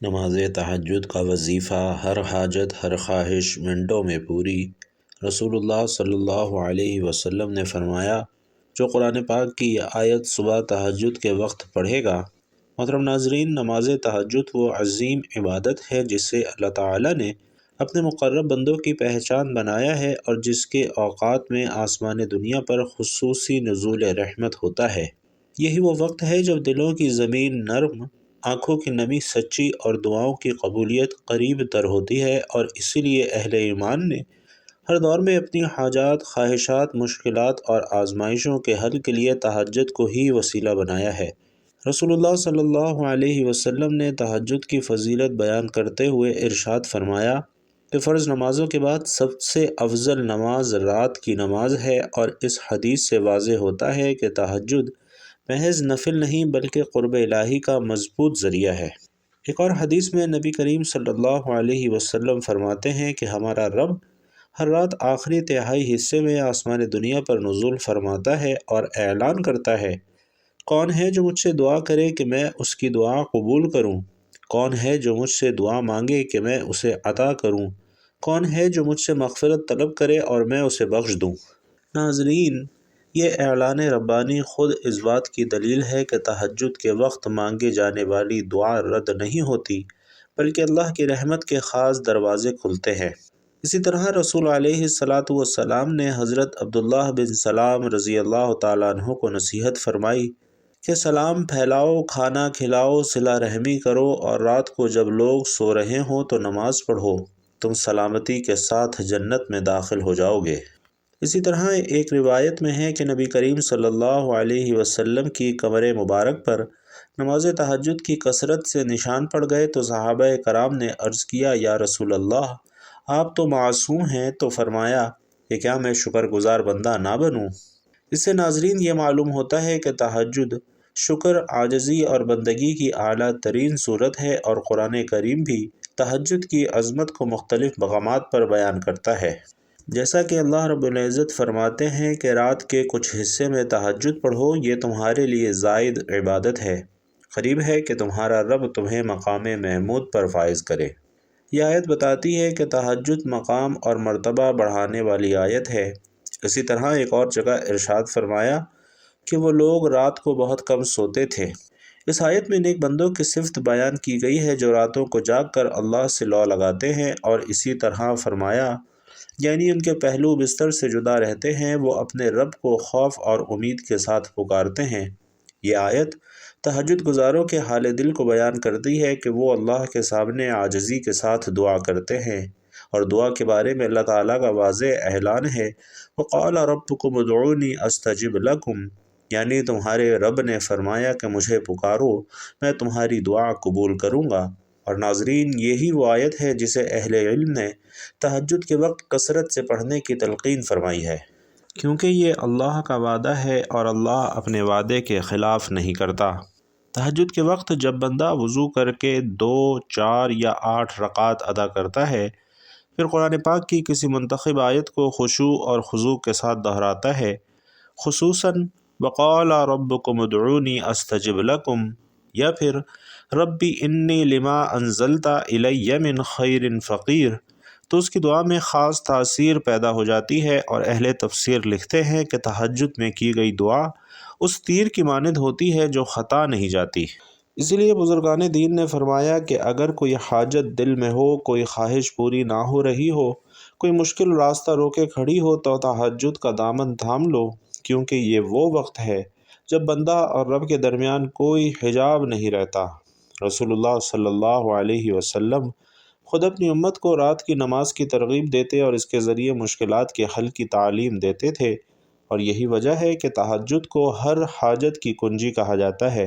نماز تہجد کا وظیفہ ہر حاجت ہر خواہش منٹوں میں پوری۔ رسول اللہ صلی اللہ علیہ وسلم نے فرمایا، جو قرآن پاک کی یہ آیت صبح تہجد کے وقت پڑھے گا۔ محترم ناظرین، نماز تہجد وہ عظیم عبادت ہے جسے اللہ تعالیٰ نے اپنے مقرب بندوں کی پہچان بنایا ہے اور جس کے اوقات میں آسمان دنیا پر خصوصی نزول رحمت ہوتا ہے۔ یہی وہ وقت ہے جب دلوں کی زمین نرم، آنکھوں کی نمی سچی اور دعاؤں کی قبولیت قریب تر ہوتی ہے، اور اسی لیے اہل ایمان نے ہر دور میں اپنی حاجات، خواہشات، مشکلات اور آزمائشوں کے حل کے لیے تہجد کو ہی وسیلہ بنایا ہے۔ رسول اللہ صلی اللہ علیہ وسلم نے تہجد کی فضیلت بیان کرتے ہوئے ارشاد فرمایا کہ فرض نمازوں کے بعد سب سے افضل نماز رات کی نماز ہے، اور اس حدیث سے واضح ہوتا ہے کہ تہجد محض نفل نہیں بلکہ قرب الہی کا مضبوط ذریعہ ہے۔ ایک اور حدیث میں نبی کریم صلی اللہ علیہ وسلم فرماتے ہیں کہ ہمارا رب ہر رات آخری تہائی حصے میں آسمان دنیا پر نزول فرماتا ہے اور اعلان کرتا ہے، کون ہے جو مجھ سے دعا کرے کہ میں اس کی دعا قبول کروں؟ کون ہے جو مجھ سے دعا مانگے کہ میں اسے عطا کروں؟ کون ہے جو مجھ سے مغفرت طلب کرے اور میں اسے بخش دوں؟ ناظرین، یہ اعلان ربانی خود اس بات کی دلیل ہے کہ تہجد کے وقت مانگے جانے والی دعا رد نہیں ہوتی، بلکہ اللہ کی رحمت کے خاص دروازے کھلتے ہیں۔ اسی طرح رسول علیہ السلام نے حضرت عبداللہ بن سلام رضی اللہ تعالیٰ عنہ کو نصیحت فرمائی کہ سلام پھیلاؤ، کھانا کھلاؤ، صلہ رحمی کرو، اور رات کو جب لوگ سو رہے ہوں تو نماز پڑھو، تم سلامتی کے ساتھ جنت میں داخل ہو جاؤ گے۔ اسی طرح ایک روایت میں ہے کہ نبی کریم صلی اللہ علیہ وسلم کی کمر مبارک پر نماز تہجد کی کثرت سے نشان پڑ گئے تو صحابہ کرام نے عرض کیا، یا رسول اللہ، آپ تو معصوم ہیں، تو فرمایا کہ کیا میں شکر گزار بندہ نہ بنوں؟ اس سے ناظرین یہ معلوم ہوتا ہے کہ تہجد شکر، عاجزی اور بندگی کی اعلیٰ ترین صورت ہے، اور قرآن کریم بھی تہجد کی عظمت کو مختلف مقامات پر بیان کرتا ہے۔ جیسا کہ اللہ رب العزت فرماتے ہیں کہ رات کے کچھ حصے میں تہجد پڑھو، یہ تمہارے لیے زائد عبادت ہے، قریب ہے کہ تمہارا رب تمہیں مقام محمود پر فائز کرے۔ یہ آیت بتاتی ہے کہ تہجد مقام اور مرتبہ بڑھانے والی آیت ہے۔ اسی طرح ایک اور جگہ ارشاد فرمایا کہ وہ لوگ رات کو بہت کم سوتے تھے۔ اس آیت میں نیک بندوں کی صفت بیان کی گئی ہے جو راتوں کو جاگ کر اللہ سے لو لگاتے ہیں، اور اسی طرح فرمایا یعنی ان کے پہلو بستر سے جدا رہتے ہیں، وہ اپنے رب کو خوف اور امید کے ساتھ پکارتے ہیں۔ یہ آیت تہجد گزاروں کے حال دل کو بیان کرتی ہے کہ وہ اللہ کے سامنے عاجزی کے ساتھ دعا کرتے ہیں، اور دعا کے بارے میں اللہ تعالیٰ کا واضح اعلان ہے، وَقَالَ رَبُّكُمُ ادْعُونِي أَسْتَجِبْ لَكُمْ، یعنی تمہارے رب نے فرمایا کہ مجھے پکارو، میں تمہاری دعا قبول کروں گا۔ اور ناظرین، یہی وہ آیت ہے جسے اہل علم نے تہجد کے وقت کثرت سے پڑھنے کی تلقین فرمائی ہے، کیونکہ یہ اللہ کا وعدہ ہے اور اللہ اپنے وعدے کے خلاف نہیں کرتا۔ تہجد کے وقت جب بندہ وضو کر کے 2، 4 یا 8 رکعات ادا کرتا ہے، پھر قرآن پاک کی کسی منتخب آیت کو خشوع اور خضوع کے ساتھ دہراتا ہے، خصوصاً وَقَالَ رَبُّكُمُ ادْعُونِي أَسْتَجِبْ لَكُمْ، یا پھر ربی انی لما انزلت الی من خیر فقیر، تو اس کی دعا میں خاص تاثیر پیدا ہو جاتی ہے، اور اہل تفسیر لکھتے ہیں کہ تہجد میں کی گئی دعا اس تیر کی مانند ہوتی ہے جو خطا نہیں جاتی۔ اسی لیے بزرگان دین نے فرمایا کہ اگر کوئی حاجت دل میں ہو، کوئی خواہش پوری نہ ہو رہی ہو، کوئی مشکل راستہ روکے کھڑی ہو، تو تہجد کا دامن تھام لو، کیونکہ یہ وہ وقت ہے جب بندہ اور رب کے درمیان کوئی حجاب نہیں رہتا۔ رسول اللہ صلی اللہ علیہ وسلم خود اپنی امت کو رات کی نماز کی ترغیب دیتے اور اس کے ذریعے مشکلات کے حل کی تعلیم دیتے تھے، اور یہی وجہ ہے کہ تہجد کو ہر حاجت کی کنجی کہا جاتا ہے،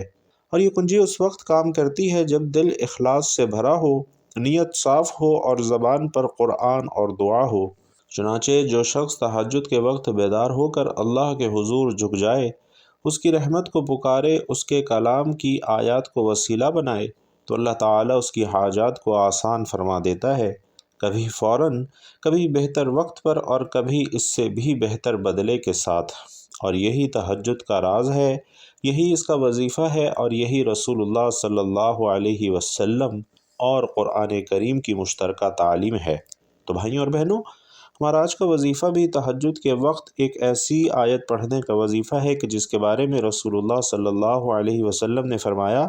اور یہ کنجی اس وقت کام کرتی ہے جب دل اخلاص سے بھرا ہو، نیت صاف ہو اور زبان پر قرآن اور دعا ہو۔ چنانچہ جو شخص تہجد کے وقت بیدار ہو کر اللہ کے حضور جھک جائے، اس کی رحمت کو پکارے، اس کے کلام کی آیات کو وسیلہ بنائے، تو اللہ تعالیٰ اس کی حاجات کو آسان فرما دیتا ہے، کبھی فوراً، کبھی بہتر وقت پر، اور کبھی اس سے بھی بہتر بدلے کے ساتھ۔ اور یہی تہجد کا راز ہے، یہی اس کا وظیفہ ہے، اور یہی رسول اللہ صلی اللہ علیہ وسلم اور قرآن کریم کی مشترکہ تعلیم ہے۔ تو بھائیوں اور بہنوں، ہمارا آج کا وظیفہ بھی تہجد کے وقت ایک ایسی آیت پڑھنے کا وظیفہ ہے کہ جس کے بارے میں رسول اللہ صلی اللہ علیہ وسلم نے فرمایا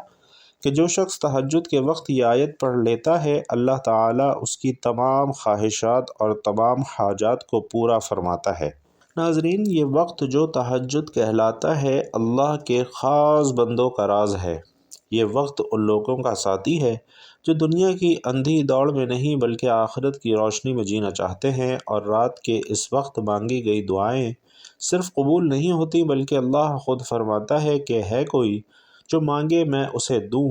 کہ جو شخص تہجد کے وقت یہ آیت پڑھ لیتا ہے، اللہ تعالیٰ اس کی تمام خواہشات اور تمام حاجات کو پورا فرماتا ہے۔ ناظرین، یہ وقت جو تہجد کہلاتا ہے، اللہ کے خاص بندوں کا راز ہے۔ یہ وقت ان لوگوں کا ساتھی ہے جو دنیا کی اندھی دوڑ میں نہیں بلکہ آخرت کی روشنی میں جینا چاہتے ہیں، اور رات کے اس وقت مانگی گئی دعائیں صرف قبول نہیں ہوتی بلکہ اللہ خود فرماتا ہے کہ ہے کوئی جو مانگے میں اسے دوں،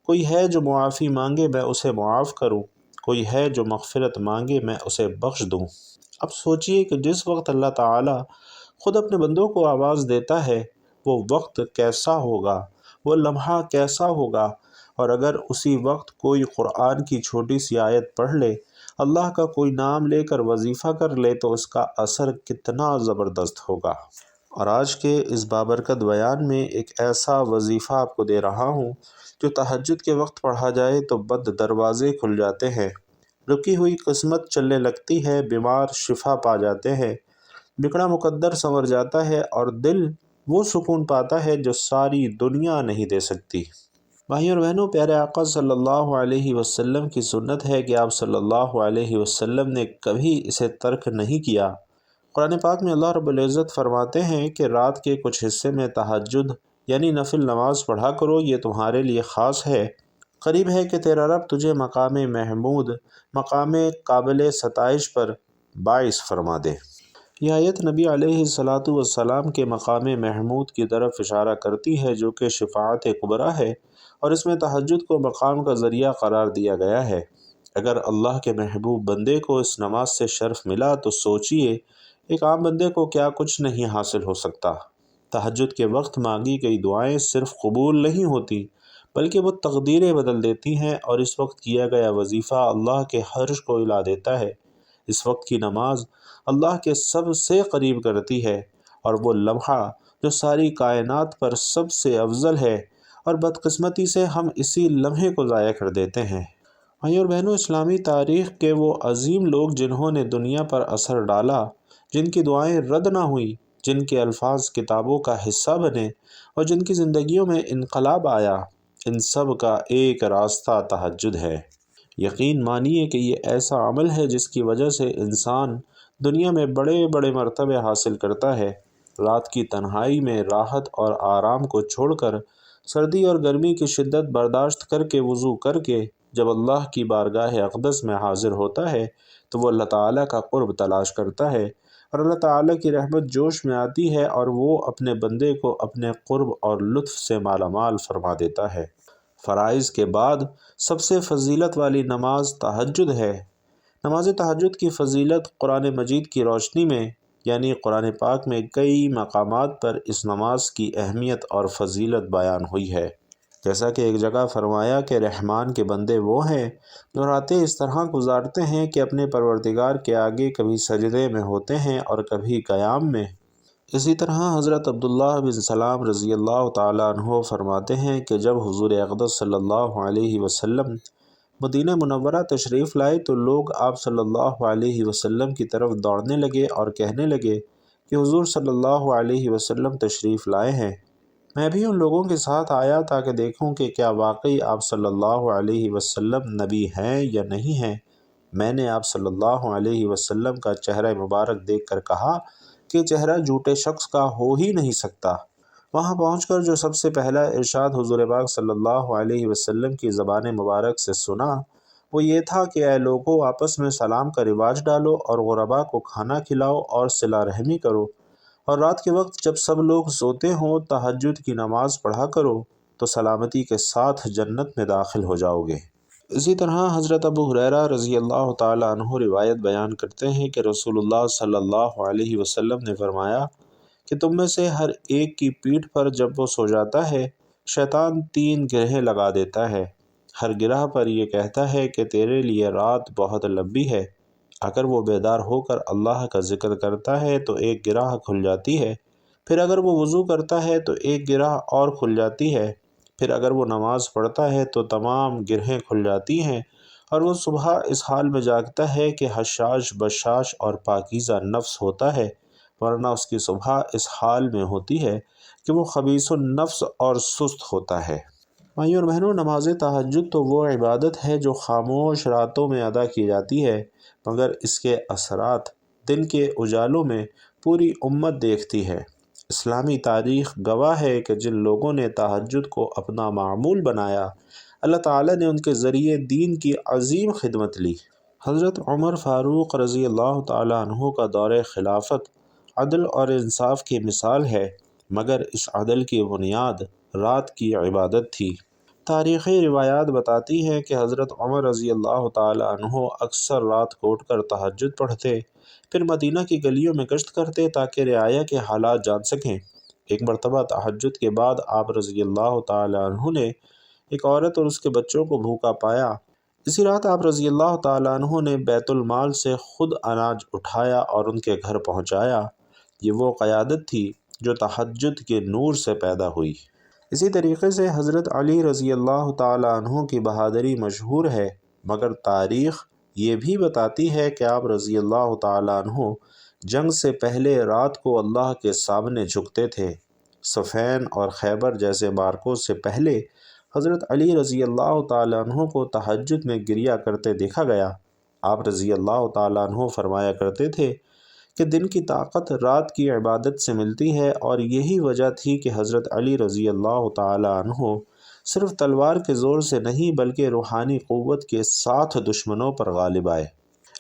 کوئی ہے جو معافی مانگے میں اسے معاف کروں، کوئی ہے جو مغفرت مانگے میں اسے بخش دوں۔ اب سوچئے کہ جس وقت اللہ تعالیٰ خود اپنے بندوں کو آواز دیتا ہے، وہ وقت کیسا ہوگا، وہ لمحہ کیسا ہوگا، اور اگر اسی وقت کوئی قرآن کی چھوٹی سی آیت پڑھ لے، اللہ کا کوئی نام لے کر وظیفہ کر لے، تو اس کا اثر کتنا زبردست ہوگا۔ اور آج کے اس بابرکت بیان میں ایک ایسا وظیفہ آپ کو دے رہا ہوں جو تہجد کے وقت پڑھا جائے تو بند دروازے کھل جاتے ہیں، رکی ہوئی قسمت چلنے لگتی ہے، بیمار شفا پا جاتے ہیں، بگڑا مقدر سنور جاتا ہے، اور دل وہ سکون پاتا ہے جو ساری دنیا نہیں دے سکتی۔ بھائیوں اور بہنوں، پیارے آقا صلی اللہ علیہ وسلم کی سنت ہے کہ آپ صلی اللہ علیہ وسلم نے کبھی اسے ترک نہیں کیا۔ قرآن پاک میں اللہ رب العزت فرماتے ہیں کہ رات کے کچھ حصے میں تہجد یعنی نفل نماز پڑھا کرو، یہ تمہارے لیے خاص ہے، قریب ہے کہ تیرا رب تجھے مقام محمود، مقام قابل ستائش پر باعث فرما دے۔ یہ آیت نبی علیہ السلام کے مقام محمود کی طرف اشارہ کرتی ہے جو کہ شفاعت کبریٰ ہے، اور اس میں تہجد کو مقام کا ذریعہ قرار دیا گیا ہے۔ اگر اللہ کے محبوب بندے کو اس نماز سے شرف ملا تو سوچئے ایک عام بندے کو کیا کچھ نہیں حاصل ہو سکتا۔ تہجد کے وقت مانگی گئی دعائیں صرف قبول نہیں ہوتی بلکہ وہ تقدیریں بدل دیتی ہیں، اور اس وقت کیا گیا وظیفہ اللہ کے عرش کو ہلا دیتا ہے۔ اس وقت کی نماز اللہ کے سب سے قریب کرتی ہے، اور وہ لمحہ جو ساری کائنات پر سب سے افضل ہے، اور بدقسمتی سے ہم اسی لمحے کو ضائع کر دیتے ہیں۔ بھائیوں اور بہنوں، اسلامی تاریخ کے وہ عظیم لوگ جنہوں نے دنیا پر اثر ڈالا، جن کی دعائیں رد نہ ہوئیں، جن کے الفاظ کتابوں کا حصہ بنے، اور جن کی زندگیوں میں انقلاب آیا، ان سب کا ایک راستہ تہجد ہے۔ یقین مانیے کہ یہ ایسا عمل ہے جس کی وجہ سے انسان دنیا میں بڑے بڑے مرتبے حاصل کرتا ہے۔ رات کی تنہائی میں راحت اور آرام کو چھوڑ کر، سردی اور گرمی کی شدت برداشت کر کے، وضو کر کے جب اللہ کی بارگاہ اقدس میں حاضر ہوتا ہے تو وہ اللہ تعالیٰ کا قرب تلاش کرتا ہے، اور اللہ تعالیٰ کی رحمت جوش میں آتی ہے، اور وہ اپنے بندے کو اپنے قرب اور لطف سے مالا مال فرما دیتا ہے۔ فرائض کے بعد سب سے فضیلت والی نماز تہجد ہے۔ نماز تہجد کی فضیلت قرآن مجید کی روشنی میں یعنی قرآن پاک میں کئی مقامات پر اس نماز کی اہمیت اور فضیلت بیان ہوئی ہے۔ جیسا کہ ایک جگہ فرمایا کہ رحمان کے بندے وہ ہیں جو راتیں اس طرح گزارتے ہیں کہ اپنے پروردگار کے آگے کبھی سجدے میں ہوتے ہیں اور کبھی قیام میں۔ اسی طرح حضرت عبداللہ بن سلام رضی اللہ تعالیٰ عنہ فرماتے ہیں کہ جب حضور اقدس صلی اللہ علیہ وسلم مدینہ منورہ تشریف لائے تو لوگ آپ صلی اللہ علیہ وسلم کی طرف دوڑنے لگے اور کہنے لگے کہ حضور صلی اللہ علیہ وسلم تشریف لائے ہیں۔ میں بھی ان لوگوں کے ساتھ آیا تاکہ دیکھوں کہ کیا واقعی آپ صلی اللہ علیہ وسلم نبی ہیں یا نہیں ہیں۔ میں نے آپ صلی اللہ علیہ وسلم کا چہرہ مبارک دیکھ کر کہا کہ چہرہ جھوٹے شخص کا ہو ہی نہیں سکتا۔ وہاں پہنچ کر جو سب سے پہلا ارشاد حضور پاک صلی اللہ علیہ وسلم کی زبان مبارک سے سنا وہ یہ تھا کہ اے لوگو، آپس میں سلام کا رواج ڈالو اور غربا کو کھانا کھلاؤ اور صلہ رحمی کرو، اور رات کے وقت جب سب لوگ سوتے ہوں تہجد کی نماز پڑھا کرو تو سلامتی کے ساتھ جنت میں داخل ہو جاؤ گے۔ اسی طرح حضرت ابو ہریرہ رضی اللہ تعالیٰ عنہ روایت بیان کرتے ہیں کہ رسول اللہ صلی اللہ علیہ وسلم نے فرمایا کہ تم میں سے ہر ایک کی پیٹھ پر جب وہ سو جاتا ہے شیطان 3 گرہیں لگا دیتا ہے، ہر گرہ پر یہ کہتا ہے کہ تیرے لیے رات بہت لمبی ہے۔ اگر وہ بیدار ہو کر اللہ کا ذکر کرتا ہے تو ایک گرہ کھل جاتی ہے، پھر اگر وہ وضو کرتا ہے تو ایک گرہ اور کھل جاتی ہے، پھر اگر وہ نماز پڑھتا ہے تو تمام گرہیں کھل جاتی ہیں اور وہ صبح اس حال میں جاگتا ہے کہ حشاش بشاش اور پاکیزہ نفس ہوتا ہے، ورنہ اس کی صبح اس حال میں ہوتی ہے کہ وہ خبیث النفس اور سست ہوتا ہے۔ بھائیوں اور بہنوں، نماز تہجد تو وہ عبادت ہے جو خاموش راتوں میں ادا کی جاتی ہے، مگر اس کے اثرات دن کے اجالوں میں پوری امت دیکھتی ہے۔ اسلامی تاریخ گواہ ہے کہ جن لوگوں نے تہجد کو اپنا معمول بنایا، اللہ تعالیٰ نے ان کے ذریعے دین کی عظیم خدمت لی۔ حضرت عمر فاروق رضی اللہ تعالیٰ عنہ کا دور خلافت عدل اور انصاف کی مثال ہے، مگر اس عدل کی بنیاد رات کی عبادت تھی۔ تاریخی روایات بتاتی ہیں کہ حضرت عمر رضی اللہ تعالیٰ عنہ اکثر رات کو اٹھ کر تہجد پڑھتے، پھر مدینہ کی گلیوں میں گشت کرتے تاکہ رعایا کے حالات جان سکیں۔ ایک مرتبہ تہجد کے بعد آپ رضی اللہ تعالیٰ عنہ نے ایک عورت اور اس کے بچوں کو بھوکا پایا۔ اسی رات آپ رضی اللہ تعالیٰ عنہ نے بیت المال سے خود اناج اٹھایا اور ان کے گھر پہنچایا۔ یہ وہ قیادت تھی جو تہجد کے نور سے پیدا ہوئی۔ اسی طریقے سے حضرت علی رضی اللہ تعالیٰ عنہ کی بہادری مشہور ہے، مگر تاریخ یہ بھی بتاتی ہے کہ آپ رضی اللہ تعالیٰ عنہ جنگ سے پہلے رات کو اللہ کے سامنے جھکتے تھے۔ صفین اور خیبر جیسے معرکوں سے پہلے حضرت علی رضی اللہ تعالیٰ عنہ کو تہجد میں گریا کرتے دیکھا گیا۔ آپ رضی اللہ تعالیٰ عنہ فرمایا کرتے تھے کہ دن کی طاقت رات کی عبادت سے ملتی ہے، اور یہی وجہ تھی کہ حضرت علی رضی اللہ تعالیٰ عنہ صرف تلوار کے زور سے نہیں بلکہ روحانی قوت کے ساتھ دشمنوں پر غالب آئے۔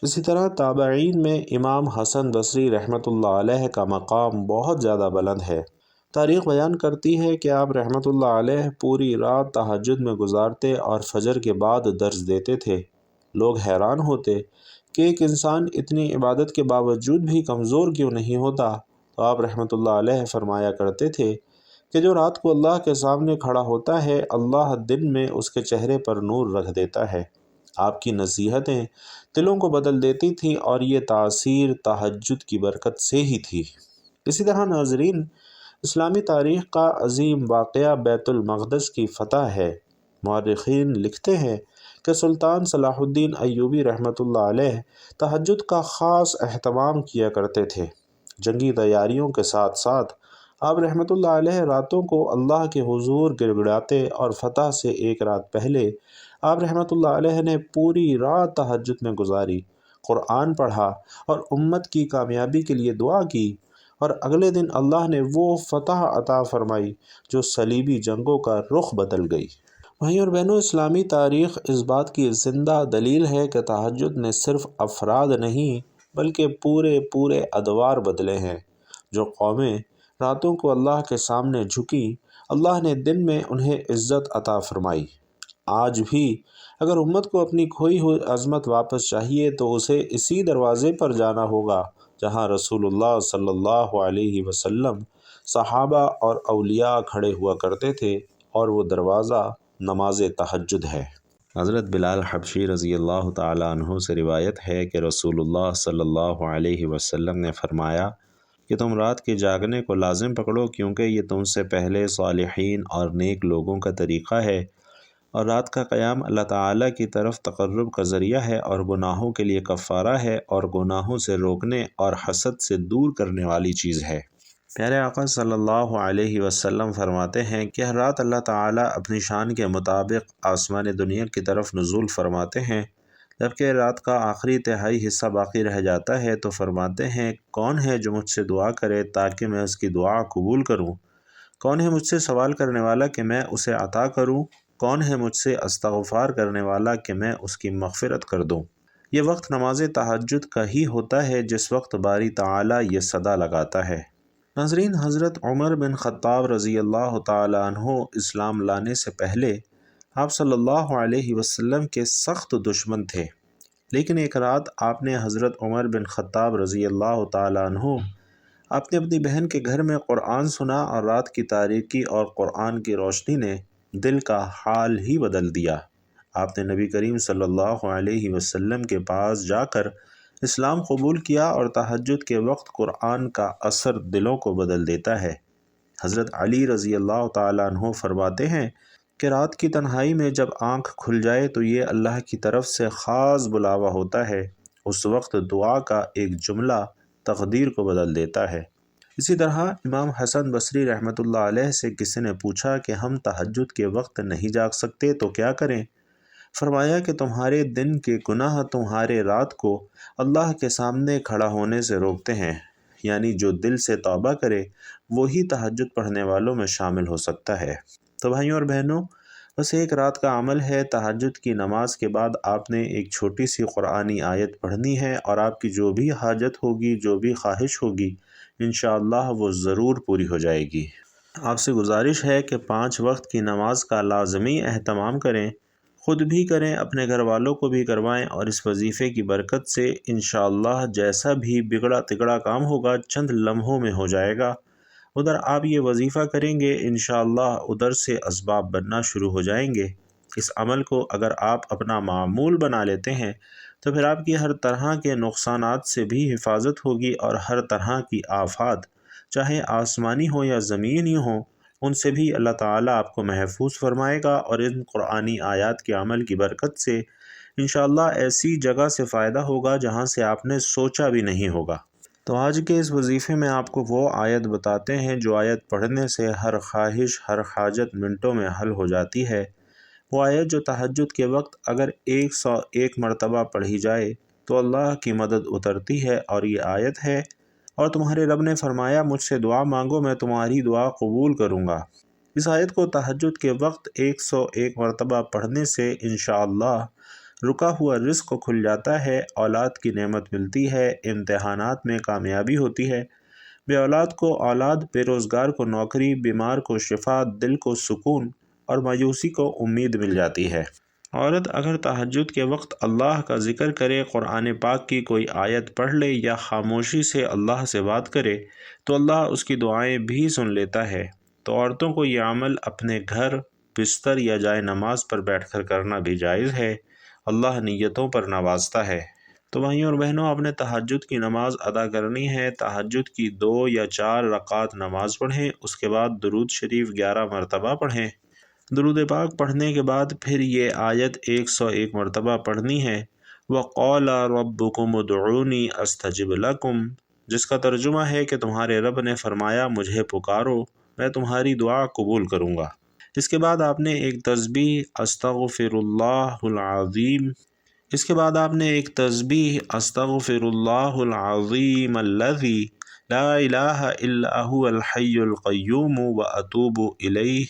اسی طرح تابعین میں امام حسن بصری رحمۃ اللہ علیہ کا مقام بہت زیادہ بلند ہے۔ تاریخ بیان کرتی ہے کہ آپ رحمۃ اللہ علیہ پوری رات تہجد میں گزارتے اور فجر کے بعد درس دیتے تھے۔ لوگ حیران ہوتے کہ ایک انسان اتنی عبادت کے باوجود بھی کمزور کیوں نہیں ہوتا، تو آپ رحمۃ اللہ علیہ فرمایا کرتے تھے کہ جو رات کو اللہ کے سامنے کھڑا ہوتا ہے، اللہ دن میں اس کے چہرے پر نور رکھ دیتا ہے۔ آپ کی نصیحتیں دلوں کو بدل دیتی تھیں اور یہ تاثیر تہجد کی برکت سے ہی تھی۔ اسی طرح ناظرین، اسلامی تاریخ کا عظیم واقعہ بیت المقدس کی فتح ہے۔ مورخین لکھتے ہیں کہ سلطان صلاح الدین ایوبی رحمۃ اللہ علیہ تہجد کا خاص اہتمام کیا کرتے تھے۔ جنگی تیاریوں کے ساتھ ساتھ آپ رحمۃ اللہ علیہ راتوں کو اللہ کے حضور گڑ گڑاتے، اور فتح سے ایک رات پہلے آپ رحمۃ اللہ علیہ نے پوری رات تہجد میں گزاری، قرآن پڑھا اور امت کی کامیابی کے لیے دعا کی، اور اگلے دن اللہ نے وہ فتح عطا فرمائی جو صلیبی جنگوں کا رخ بدل گئی۔ بھائیوں اور بہنوں، اسلامی تاریخ اس بات کی زندہ دلیل ہے کہ تہجد نے صرف افراد نہیں بلکہ پورے ادوار بدلے ہیں۔ جو قومیں راتوں کو اللہ کے سامنے جھکی، اللہ نے دن میں انہیں عزت عطا فرمائی۔ آج بھی اگر امت کو اپنی کھوئی ہوئی عظمت واپس چاہیے تو اسے اسی دروازے پر جانا ہوگا جہاں رسول اللہ صلی اللہ علیہ وسلم، صحابہ اور اولیاء کھڑے ہوا کرتے تھے، اور وہ دروازہ نماز تہجد ہے۔ حضرت بلال حبشی رضی اللہ تعالیٰ عنہ سے روایت ہے کہ رسول اللہ صلی اللہ علیہ وسلم نے فرمایا کہ تم رات کے جاگنے کو لازم پکڑو، کیونکہ یہ تم سے پہلے صالحین اور نیک لوگوں کا طریقہ ہے، اور رات کا قیام اللہ تعالیٰ کی طرف تقرب کا ذریعہ ہے، اور گناہوں کے لیے کفارہ ہے، اور گناہوں سے روکنے اور حسد سے دور کرنے والی چیز ہے۔ پیارے آقا صلی اللہ علیہ وسلم فرماتے ہیں کہ ہر رات اللہ تعالیٰ اپنی شان کے مطابق آسمان دنیا کی طرف نزول فرماتے ہیں۔ جبکہ رات کا آخری تہائی حصہ باقی رہ جاتا ہے تو فرماتے ہیں، کون ہے جو مجھ سے دعا کرے تاکہ میں اس کی دعا قبول کروں؟ کون ہے مجھ سے سوال کرنے والا کہ میں اسے عطا کروں؟ کون ہے مجھ سے استغفار کرنے والا کہ میں اس کی مغفرت کر دوں؟ یہ وقت نماز تہجد کا ہی ہوتا ہے جس وقت باری تعالیٰ یہ صدا لگاتا ہے۔ ناظرین، حضرت عمر بن خطاب رضی اللہ تعالیٰ عنہ اسلام لانے سے پہلے آپ صلی اللہ علیہ وسلم کے سخت دشمن تھے، لیکن ایک رات آپ نے حضرت عمر بن خطاب رضی اللہ تعالیٰ عنہ آپ نے اپنی بہن کے گھر میں قرآن سنا، اور رات کی تاریکی اور قرآن کی روشنی نے دل کا حال ہی بدل دیا۔ آپ نے نبی کریم صلی اللہ علیہ وسلم کے پاس جا کر اسلام قبول کیا، اور تہجد کے وقت قرآن کا اثر دلوں کو بدل دیتا ہے۔ حضرت علی رضی اللہ تعالیٰ عنہ فرماتے ہیں کہ رات کی تنہائی میں جب آنکھ کھل جائے تو یہ اللہ کی طرف سے خاص بلاوا ہوتا ہے۔ اس وقت دعا کا ایک جملہ تقدیر کو بدل دیتا ہے۔ اسی طرح امام حسن بصری رحمۃ اللہ علیہ سے کسی نے پوچھا کہ ہم تہجد کے وقت نہیں جاگ سکتے تو کیا کریں؟ فرمایا کہ تمہارے دن کے گناہ تمہارے رات کو اللہ کے سامنے کھڑا ہونے سے روکتے ہیں، یعنی جو دل سے توبہ کرے وہی تہجد پڑھنے والوں میں شامل ہو سکتا ہے۔ تو بھائیوں اور بہنوں، بس ایک رات کا عمل ہے۔ تہجد کی نماز کے بعد آپ نے ایک چھوٹی سی قرآنی آیت پڑھنی ہے، اور آپ کی جو بھی حاجت ہوگی، جو بھی خواہش ہوگی، انشاءاللہ وہ ضرور پوری ہو جائے گی۔ آپ سے گزارش ہے کہ 5 وقت کی نماز کا لازمی اہتمام کریں، خود بھی کریں، اپنے گھر والوں کو بھی کروائیں، اور اس وظیفے کی برکت سے انشاءاللہ جیسا بھی بگڑا تگڑا کام ہوگا چند لمحوں میں ہو جائے گا۔ ادھر آپ یہ وظیفہ کریں گے، انشاءاللہ ادھر سے اسباب بننا شروع ہو جائیں گے۔ اس عمل کو اگر آپ اپنا معمول بنا لیتے ہیں تو پھر آپ کی ہر طرح کے نقصانات سے بھی حفاظت ہوگی، اور ہر طرح کی آفات، چاہے آسمانی ہو یا زمینی ہوں، ان سے بھی اللہ تعالیٰ آپ کو محفوظ فرمائے گا، اور ان قرآنی آیات کے عمل کی برکت سے انشاءاللہ ایسی جگہ سے فائدہ ہوگا جہاں سے آپ نے سوچا بھی نہیں ہوگا۔ تو آج کے اس وظیفے میں آپ کو وہ آیت بتاتے ہیں جو آیت پڑھنے سے ہر خواہش، ہر حاجت منٹوں میں حل ہو جاتی ہے۔ وہ آیت جو تہجد کے وقت اگر 101 مرتبہ پڑھی جائے تو اللہ کی مدد اترتی ہے، اور یہ آیت ہے، اور تمہارے رب نے فرمایا مجھ سے دعا مانگو میں تمہاری دعا قبول کروں گا۔ اس آیت کو تہجد کے وقت 101 مرتبہ پڑھنے سے انشاءاللہ رکا ہوا رزق کھل جاتا ہے، اولاد کی نعمت ملتی ہے، امتحانات میں کامیابی ہوتی ہے، بے اولاد کو اولاد، بے روزگار کو نوکری، بیمار کو شفا، دل کو سکون، اور مایوسی کو امید مل جاتی ہے۔ عورت اگر تہجد کے وقت اللہ کا ذکر کرے، قرآن پاک کی کوئی آیت پڑھ لے، یا خاموشی سے اللہ سے بات کرے تو اللہ اس کی دعائیں بھی سن لیتا ہے۔ تو عورتوں کو یہ عمل اپنے گھر، بستر یا جائے نماز پر بیٹھ کر کرنا بھی جائز ہے۔ اللہ نیتوں پر نوازتا ہے۔ تو بھائیوں اور بہنوں، آپ نے تہجد کی نماز ادا کرنی ہے۔ تہجد کی 2 یا 4 رکعت نماز پڑھیں، اس کے بعد درود شریف 11 مرتبہ پڑھیں۔ درود پاک پڑھنے کے بعد پھر یہ آیت 101 مرتبہ پڑھنی ہے، وَقَالَ رَبُّكُمُ ادْعُونِي أَسْتَجِبْ لَكُمْ، جس کا ترجمہ ہے کہ تمہارے رب نے فرمایا مجھے پکارو، میں تمہاری دعا قبول کروں گا۔ اس کے بعد آپ نے ایک تسبیح استغفر اللہ العظیم الذی لا الہ الا هو الحی القیوم واتوب الیہ،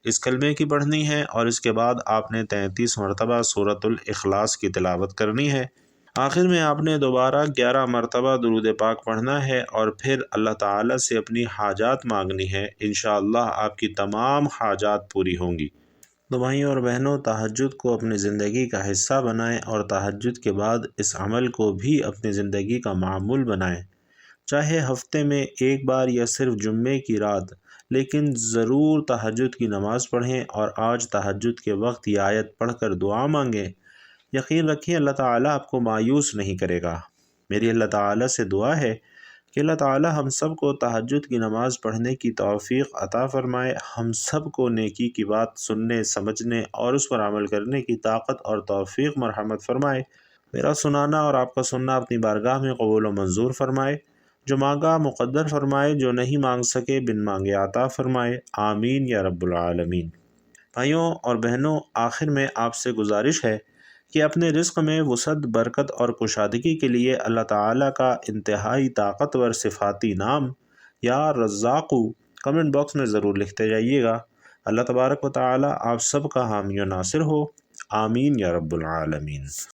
اس کلمے کی پڑھنی ہے، اور اس کے بعد آپ نے 33 مرتبہ سورۃ الاخلاص کی تلاوت کرنی ہے۔ آخر میں آپ نے دوبارہ 11 مرتبہ درود پاک پڑھنا ہے، اور پھر اللہ تعالیٰ سے اپنی حاجات مانگنی ہے۔ انشاءاللہ آپ کی تمام حاجات پوری ہوں گی۔ تو بھائیوں اور بہنوں، تہجد کو اپنی زندگی کا حصہ بنائیں، اور تہجد کے بعد اس عمل کو بھی اپنی زندگی کا معمول بنائیں، چاہے ہفتے میں ایک بار یا صرف جمعے کی رات، لیکن ضرور تہجد کی نماز پڑھیں، اور آج تہجد کے وقت یہ آیت پڑھ کر دعا مانگیں۔ یقین رکھیں اللہ تعالیٰ آپ کو مایوس نہیں کرے گا۔ میری اللہ تعالیٰ سے دعا ہے کہ اللہ تعالیٰ ہم سب کو تہجد کی نماز پڑھنے کی توفیق عطا فرمائے، ہم سب کو نیکی کی بات سننے، سمجھنے اور اس پر عمل کرنے کی طاقت اور توفیق مرحمت فرمائے۔ میرا سنانا اور آپ کا سننا اپنی بارگاہ میں قبول و منظور فرمائے۔ جو مانگا مقدر فرمائے، جو نہیں مانگ سکے بن مانگے عطا فرمائے، آمین یا رب العالمین۔ بھائیوں اور بہنوں، آخر میں آپ سے گزارش ہے کہ اپنے رزق میں وسعت، برکت اور کشادگی کے لیے اللہ تعالیٰ کا انتہائی طاقتور صفاتی نام یا رزاقو کمنٹ باکس میں ضرور لکھتے جائیے گا۔ اللہ تبارک و تعالیٰ آپ سب کا حامی و ناصر ہو، آمین یا رب العالمین۔